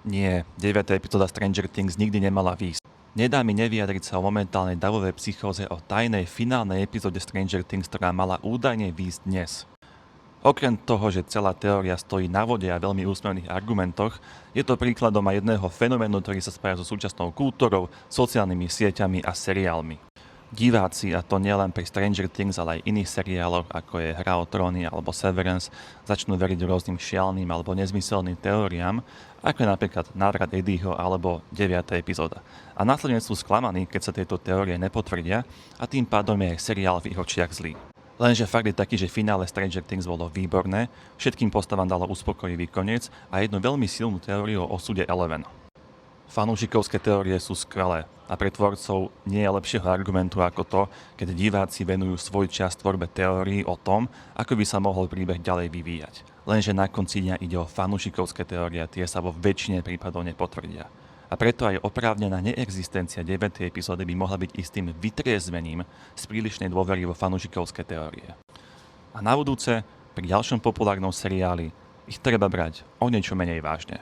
Nie, 9. epizóda Stranger Things nikdy nemala výjsť. Nedá mi nevyjadriť sa o momentálnej davovej psychóze o tajnej finálnej epizóde Stranger Things, ktorá mala údajne výjsť dnes. Okrem toho, že celá teória stojí na vode a veľmi úsmevných argumentoch, je to príkladom aj jedného fenoménu, ktorý sa spája so súčasnou kultúrou, sociálnymi sieťami a seriálmi. Diváci, a to nielen pri Stranger Things, ale aj iných seriáloch, ako je Hra o tróny alebo Severance, začnú veriť rôznym šialným alebo nezmyselným teóriám, ako je napríklad návrat Eddieho alebo 9. epizóda. A následne sú sklamaní, keď sa tieto teórie nepotvrdia, a tým pádom je aj seriál v ich očiach zlý. Lenže fakt je taký, že finále Stranger Things bolo výborné, všetkým postavám dalo uspokojivý koniec a jednu veľmi silnú teóriu o osude Eleven. Fanúšikovské teórie sú skvelé a pre tvorcov nie je lepšieho argumentu ako to, keď diváci venujú svoj čas tvorbe teórií o tom, ako by sa mohol príbeh ďalej vyvíjať. Lenže na konci dňa ide o fanúšikovské teórie a tie sa vo väčšine prípadov nepotvrdia. A preto aj oprávnená neexistencia 9. epizódy by mohla byť istým vytriezvením z prílišnej dôvery vo fanúšikovské teórie. A na budúce, pri ďalšom populárnom seriáli, ich treba brať o niečo menej vážne.